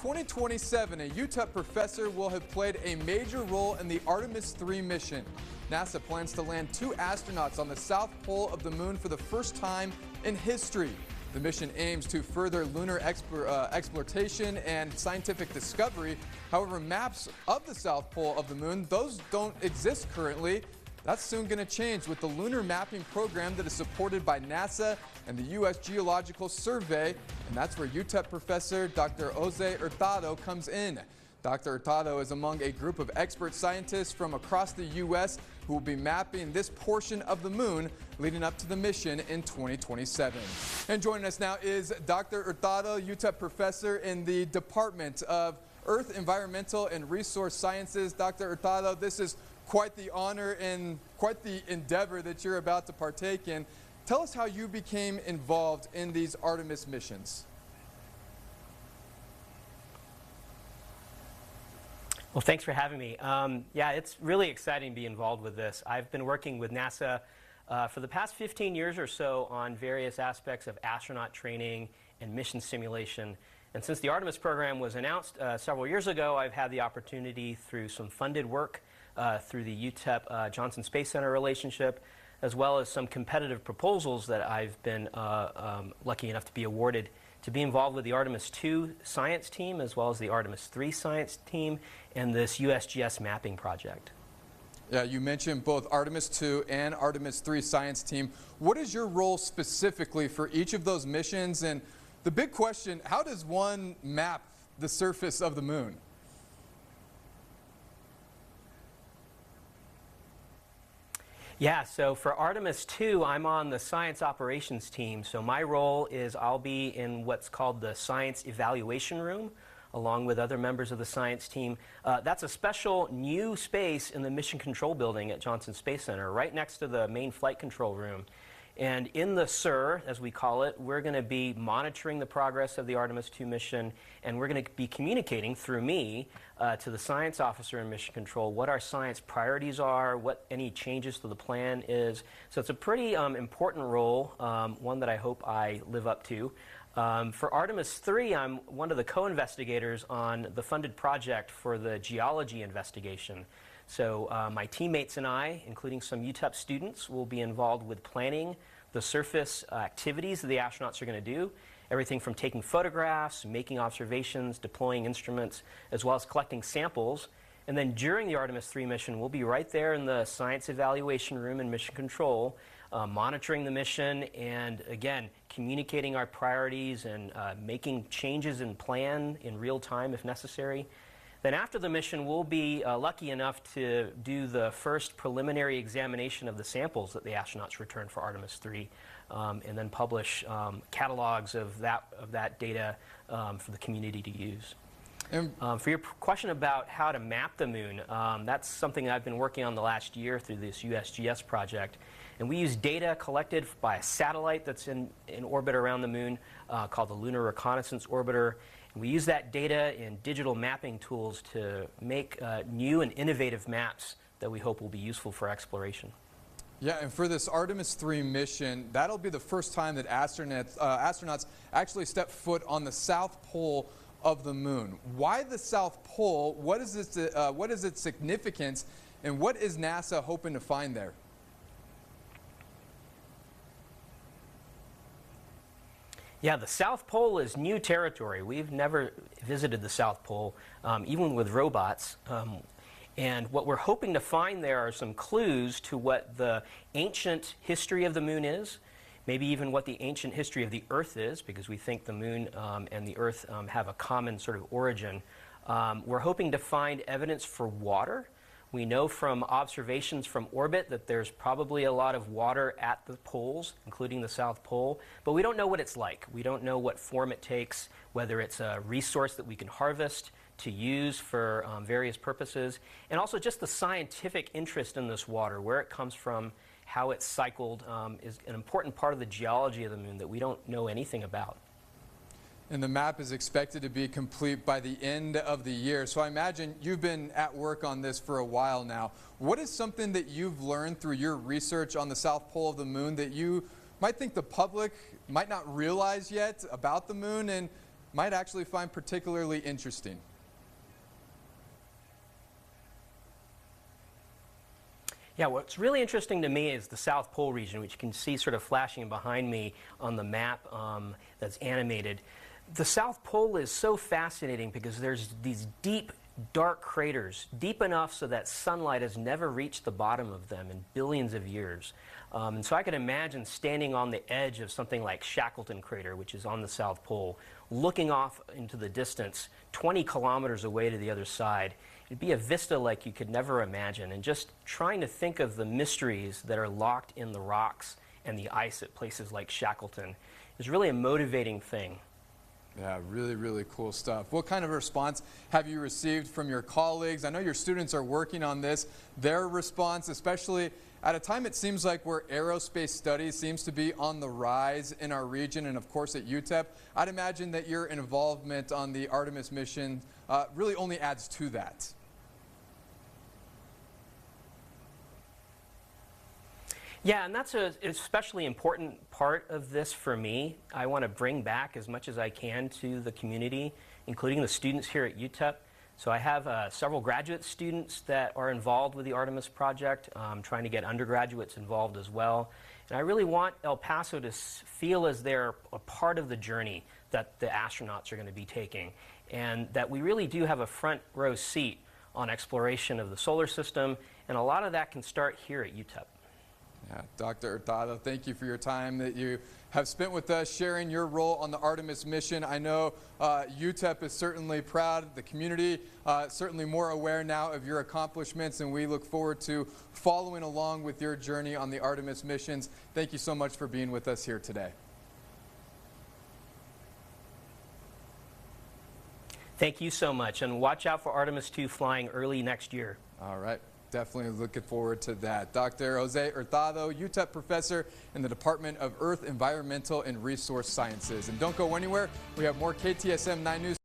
2027, a UTEP professor will have played a major role in the Artemis III mission. NASA plans to land 2 astronauts on the south pole of the moon for the first time in history. The mission aims to further lunar exploration and scientific discovery. However, maps of the south pole of the moon, those don't exist currently. That's soon going to change with the lunar mapping program that is supported by NASA and the U.S. Geological Survey, and that's where UTEP professor Dr. Jose Hurtado comes in. Dr. Hurtado is among a group of expert scientists from across the U.S. who will be mapping this portion of the moon leading up to the mission in 2027. And joining us now is Dr. Hurtado, UTEP professor in the Department of Earth, Environmental, and Resource Sciences. Dr. Hurtado, this is quite the honor and quite the endeavor that you're about to partake in. Tell us how you became involved in these Artemis missions. Well, thanks for having me. Yeah, it's really exciting to be involved with this. I've been working with NASA for the past 15 years or so on various aspects of astronaut training and mission simulation. And since the Artemis program was announced several years ago, I've had the opportunity through some funded work through the UTEP Johnson Space Center relationship, as well as some competitive proposals that I've been lucky enough to be awarded to be involved with the Artemis II science team, as well as the Artemis III science team, and this USGS mapping project. Yeah, you mentioned both Artemis II and Artemis III science team. What is your role specifically for each of those missions? And the big question, how does one map the surface of the moon? Yeah, so for Artemis II, I'm on the science operations team. So my role is I'll be in what's called the science evaluation room, along with other members of the science team. That's a special new space in the Mission Control Building at Johnson Space Center, right next to the main flight control room. And in the SIR, as we call it, we're going to be monitoring the progress of the Artemis II mission, and we're going to be communicating through me to the science officer in Mission Control what our science priorities are, what any changes to the plan is. So it's a pretty important role, one that I hope I live up to. For Artemis III, I'm one of the co-investigators on the funded project for the geology investigation. So my teammates and I, including some UTEP students, will be involved with planning the surface activities that the astronauts are going to do, everything from taking photographs, making observations, deploying instruments, as well as collecting samples. And then during the Artemis III mission, we'll be right there in the science evaluation room in Mission Control, monitoring the mission and, again, communicating our priorities and making changes in plan in real time if necessary. Then after the mission, we'll be lucky enough to do the first preliminary examination of the samples that the astronauts return for Artemis III, and then publish catalogs of that data for the community to use. For your question about how to map the moon, that's something I've been working on the last year through this USGS project. And we use data collected by a satellite that's in orbit around the moon called the Lunar Reconnaissance Orbiter. We use that data in digital mapping tools to make new and innovative maps that we hope will be useful for exploration. Yeah, and for this Artemis III mission, that'll be the first time that astronauts actually step foot on the south pole of the moon. Why the south pole? What is its significance, and what is NASA hoping to find there? Yeah, the South Pole is new territory. We've never visited the South Pole, even with robots. And what we're hoping to find there are some clues to what the ancient history of the moon is, maybe even what the ancient history of the Earth is, because we think the moon and the Earth have a common sort of origin. We're hoping to find evidence for water. We know from observations from orbit that there's probably a lot of water at the poles, including the South Pole, but we don't know what it's like. We don't know what form it takes, whether it's a resource that we can harvest to use for various purposes, and also just the scientific interest in this water, where it comes from, how it's cycled, is an important part of the geology of the moon that we don't know anything about. And the map is expected to be complete by the end of the year. So I imagine you've been at work on this for a while now. What is something that you've learned through your research on the South Pole of the moon that you might think the public might not realize yet about the moon? And might actually find particularly interesting? Yeah, what's really interesting to me is the South Pole region, which you can see sort of flashing behind me on the map that's animated. The South Pole is so fascinating because there's these deep, dark craters, deep enough so that sunlight has never reached the bottom of them in billions of years. And so I could imagine standing on the edge of something like Shackleton Crater, which is on the South Pole, looking off into the distance 20 kilometers away to the other side. It'd be a vista like you could never imagine, and just trying to think of the mysteries that are locked in the rocks and the ice at places like Shackleton is really a motivating thing. Yeah, really, really cool stuff. What kind of response have you received from your colleagues? I know your students are working on this. Their response, especially at a time it seems like where aerospace studies seems to be on the rise in our region and of course at UTEP, I'd imagine that your involvement on the Artemis mission really only adds to that. Yeah, and that's an especially important part of this for me. I want to bring back as much as I can to the community, including the students here at UTEP. So I have several graduate students that are involved with the Artemis project, trying to get undergraduates involved as well. And I really want El Paso to feel as they're a part of the journey that the astronauts are going to be taking, and that we really do have a front row seat on exploration of the solar system, and a lot of that can start here at UTEP. Yeah, Dr. Hurtado, thank you for your time that you have spent with us sharing your role on the Artemis mission. I know UTEP is certainly proud, the community certainly more aware now of your accomplishments, and we look forward to following along with your journey on the Artemis missions. Thank you so much for being with us here today. Thank you so much, and watch out for Artemis II flying early next year. All right. Definitely looking forward to that. Dr. Jose Hurtado, UTEP professor in the Department of Earth, Environmental, and Resource Sciences. And don't go anywhere. We have more KTSM 9 News.